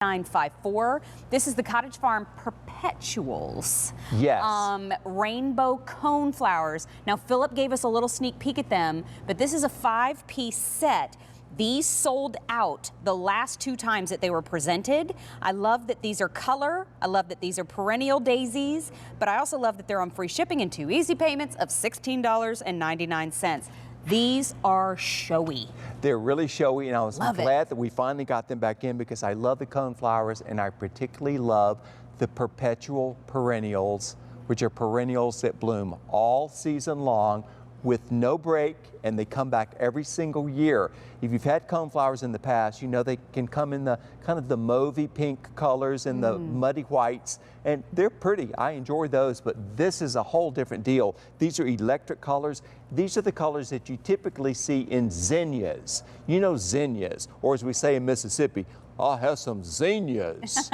954. This is the Cottage Farm Perpetuals. Yes. Rainbow coneflowers. Now, Philip gave us a little sneak peek at them, but this is a 5-piece set. These sold out the last 2 times that they were presented. I love that these are color. I love that these are perennial daisies, but I also love that they're on free shipping and 2 easy payments of $16.99. These are showy. They're really showy, and I was Love glad it. that we finally got them back in because I love the coneflowers, and I particularly love the perpetual perennials, which are perennials that bloom all season long with no break, and they come back every single year. If you've had coneflowers in the past, you know they can come in the kind of the mauvey pink colors and the muddy whites, and they're pretty. I enjoy those, but this is a whole different deal. These are electric colors. These are the colors that you typically see in zinnias. You know zinnias, or as we say in Mississippi, I'll have some zinnias.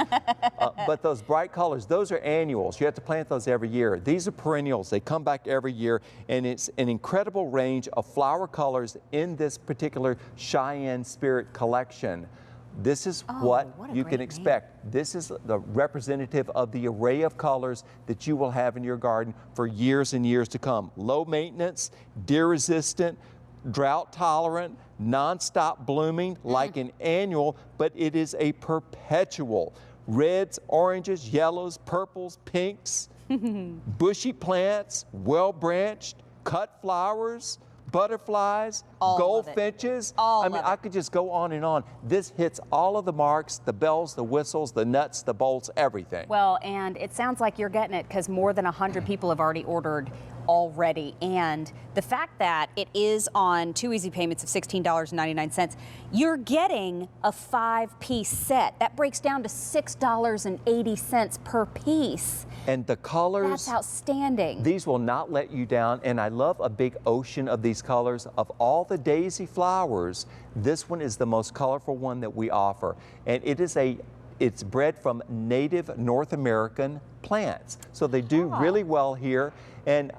But those bright colors, those are annuals. You have to plant those every year. These are perennials. They come back every year, and it's an incredible range of flower colors in this particular Cheyenne Spirit collection. This is what you can expect. This is the representative of the array of colors that you will have in your garden for years and years to come. Low maintenance, deer resistant, drought tolerant, non-stop blooming like an annual, but it is a perpetual. Reds, oranges, yellows, purples, pinks, bushy plants, well-branched, cut flowers, butterflies, goldfinches. I mean, I could just go on and on. This hits all of the marks, the bells, the whistles, the nuts, the bolts, everything. Well, and it sounds like you're getting it because more than 100 people have already ordered already. And the fact that it is on 2 easy payments of $16.99, you're getting a 5-piece set. That breaks down to $6.80 per piece. And the colors, that's outstanding. These will not let you down, and I love a big ocean of these colors. Of all the daisy flowers, this one is the most colorful one that we offer, and it's bred from native North American plants. So they do really well here, and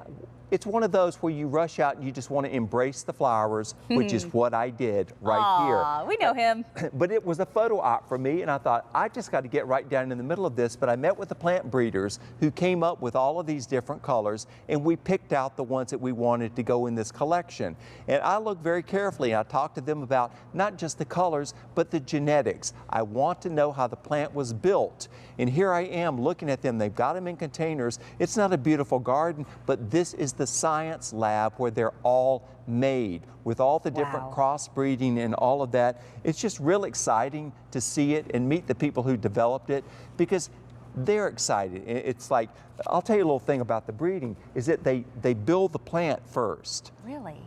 it's one of those where you rush out and you just want to embrace the flowers, which is what I did right here. We know him. But it was a photo op for me, and I thought, I just got to get right down in the middle of this. But I met with the plant breeders who came up with all of these different colors, and we picked out the ones that we wanted to go in this collection. And I looked very carefully, and I talked to them about not just the colors, but the genetics. I want to know how the plant was built. And here I am looking at them. They've got them in containers. It's not a beautiful garden, but this is the science lab where they're all made with all the different crossbreeding and all of that. It's just real exciting to see it and meet the people who developed it because they're excited. It's like, I'll tell you a little thing about the breeding, is that they build the plant first. Really?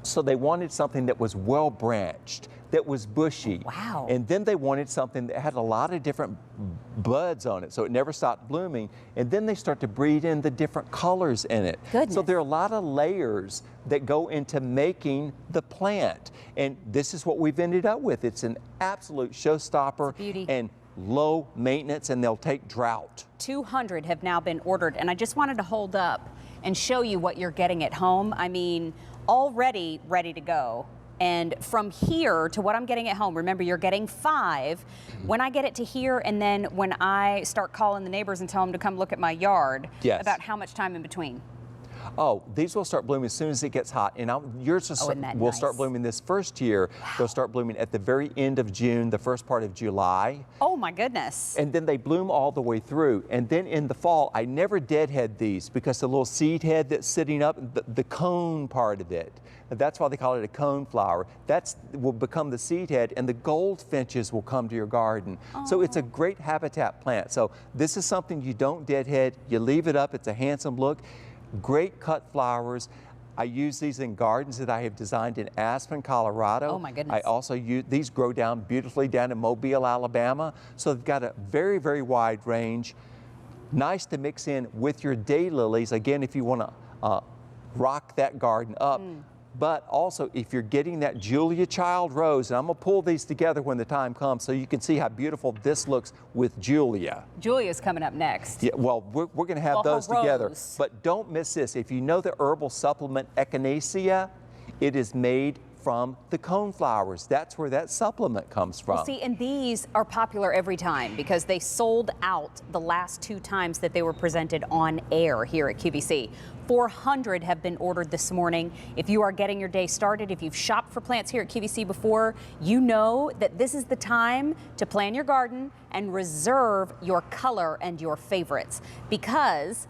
So they wanted something that was well branched, that was bushy. Wow. And then they wanted something that had a lot of different buds on it, so it never stopped blooming. And then they start to breed in the different colors in it. Goodness. So there are a lot of layers that go into making the plant. And this is what we've ended up with. It's an absolute showstopper. Beauty. And low maintenance, and they'll take drought. 200 have now been ordered, and I just wanted to hold up and show you what you're getting at home. I mean, already ready to go. And from here to what I'm getting at home, remember, you're getting 5. When I get it to here, and then when I start calling the neighbors and tell them to come look at my yard, about how much time in between? Oh, these will start blooming as soon as it gets hot. And yours will start blooming this first year. They'll start blooming at the very end of June, the first part of July. Oh my goodness. And then they bloom all the way through. And then in the fall, I never deadhead these because the little seed head that's sitting up, the cone part of it, that's why they call it a cone flower. That will become the seed head, and the goldfinches will come to your garden. So it's a great habitat plant. So this is something you don't deadhead. You leave it up. It's a handsome look. Great cut flowers. I use these in gardens that I have designed in Aspen, Colorado. Oh my goodness. I also use these, grow down beautifully down in Mobile, Alabama. So they've got a very, very wide range. Nice to mix in with your daylilies. Again, if you want to rock that garden up. But also, if you're getting that Julia Child rose, and I'm going to pull these together when the time comes so you can see how beautiful this looks with Julia. Julia's coming up next. Yeah, well, we're going to have those together. But don't miss this. If you know the herbal supplement Echinacea, it is made from the coneflowers. That's where that supplement comes from. Well, see, and these are popular every time because they sold out the last 2 times that they were presented on air here at QVC. 400 have been ordered this morning. If you are getting your day started, if you've shopped for plants here at QVC before, you know that this is the time to plan your garden and reserve your color and your favorites, because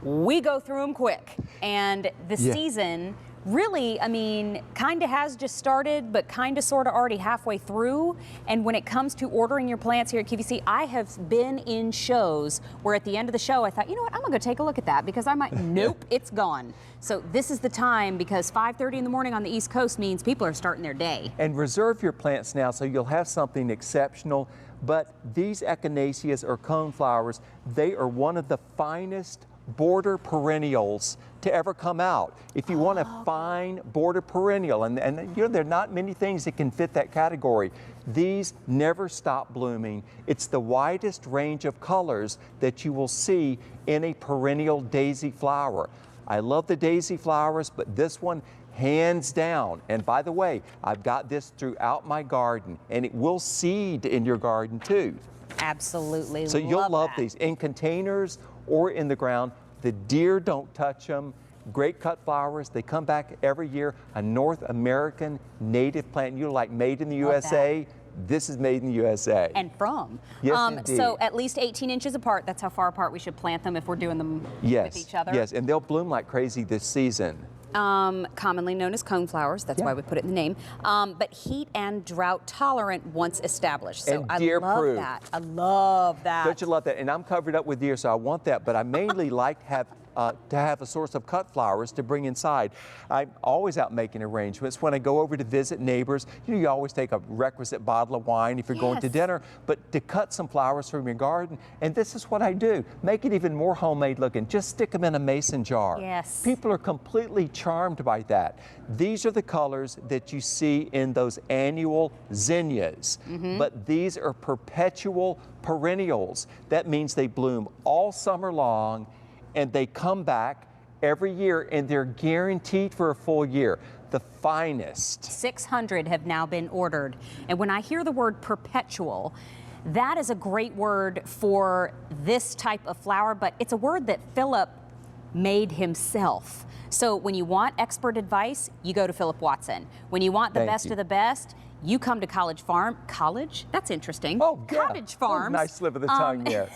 we go through them quick. And the season really, I mean, kind of has just started, but kind of sort of already halfway through. And when it comes to ordering your plants here at QVC, I have been in shows where at the end of the show, I thought, you know what, I'm gonna go take a look at that because I might, nope, it's gone. So this is the time, because 5:30 in the morning on the East Coast means people are starting their day. And reserve your plants now so you'll have something exceptional. But these echinaceas or coneflowers, they are one of the finest border perennials to ever come out. If you want a fine border perennial, and you know, there are not many things that can fit that category, these never stop blooming. It's the widest range of colors that you will see in a perennial daisy flower. I love the daisy flowers, but this one, hands down. And by the way, I've got this throughout my garden, and it will seed in your garden too. Absolutely. So you'll love that. these in containers or in the ground. The deer don't touch them. Great cut flowers. They come back every year. A North American native plant. You're like made in the USA. This is made in the USA. And from. Yes, indeed. So at least 18 inches apart. That's how far apart we should plant them if we're doing them with each other. Yes, and they'll bloom like crazy this season. Commonly known as coneflowers, that's why we put it in the name, but heat and drought tolerant once established. So And I deer love proof. that. I love that. Don't you love that? And I'm covered up with deer, so I want that, but I mainly like to have a source of cut flowers to bring inside. I'm always out making arrangements. When I go over to visit neighbors, you know, you always take a requisite bottle of wine if you're going to dinner, but to cut some flowers from your garden, and this is what I do. Make it even more homemade looking. Just stick them in a mason jar. Yes. People are completely charmed by that. These are the colors that you see in those annual zinnias, but these are perpetual perennials. That means they bloom all summer long, and they come back every year, and they're guaranteed for a full year. The finest. 600 have now been ordered. And when I hear the word perpetual, that is a great word for this type of flower, but it's a word that Philip made himself. So when you want expert advice, you go to Philip Watson. When you want the best of the best, you come to College Farm. College? That's interesting. Oh, yeah. Cottage Farms. Oh, nice slip of the tongue there.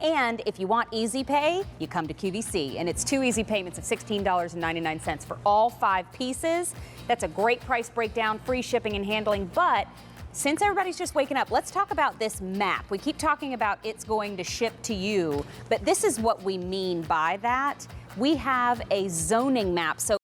And if you want easy pay, you come to QVC. And it's 2 easy payments of $16.99 for all 5 pieces. That's a great price breakdown, free shipping and handling. But since everybody's just waking up, let's talk about this map. We keep talking about it's going to ship to you, but this is what we mean by that. We have a zoning map. So